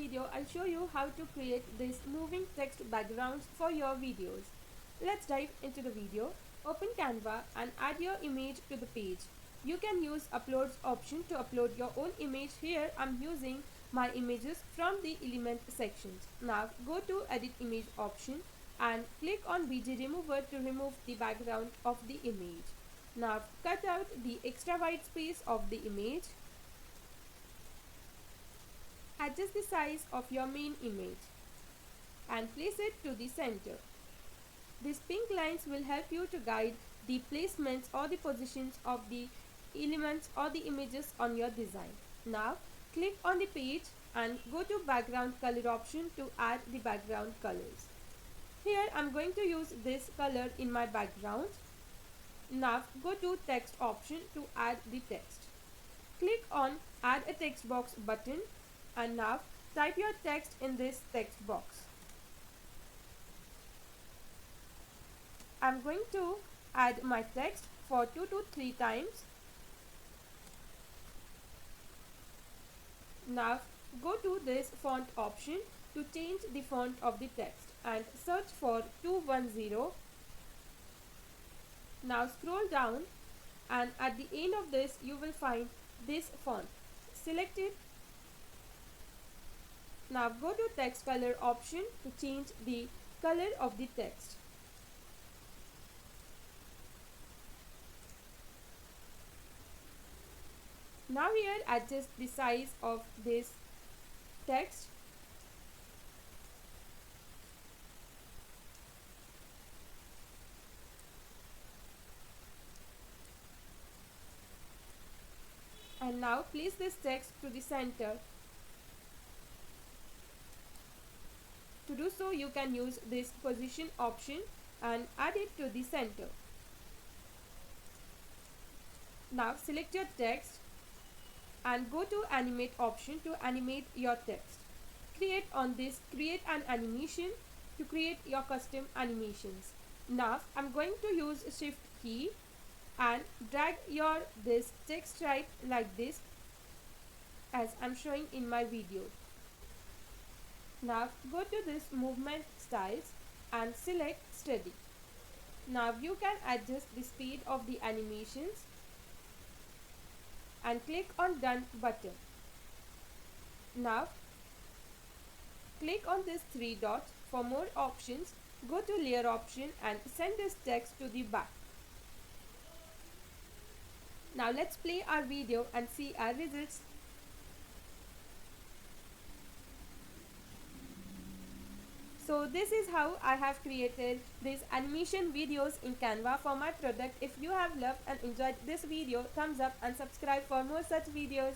video, I'll show you how to create these moving text backgrounds for your videos. Let's dive into the video. Open Canva and add your image to the page. You can use uploads option to upload your own image. Here I'm using my images from the element sections. Now go to edit image option and click on BG remover to remove the background of the image. Now cut out the extra white space of the image. Adjust the size of your main image and place it to the center. These pink lines will help you to guide the placements or the positions of the elements or the images on your design. Now click on the page and go to background color option to add the background colors. Here I am going to use this color in my background. Now go to text option to add the text. Click on add a text box button and now type your text in this text box. I'm going to add my text for 2 to 3 times. Now go to this font option to change the font of the text and search for 210. Now scroll down and at the end of this you will find this font. Select it. Now go to text color option to change the color of the text. Now here adjust the size of this text. And now place this text to the center. To do so, you can use this position option and add it to the center. Now select your text and go to animate option to animate your text. Create an animation to create your custom animations. Now I'm going to use shift key and drag this text right like this as I'm showing in my video. Now go to this movement styles and select steady. Now you can adjust the speed of the animations and click on done button. Now click on this 3 dots for more options. Go to layer option and send this text to the back. Now let's play our video and see our results. So this is how I have created these animation videos in Canva for my product. If you have loved and enjoyed this video, thumbs up and subscribe for more such videos.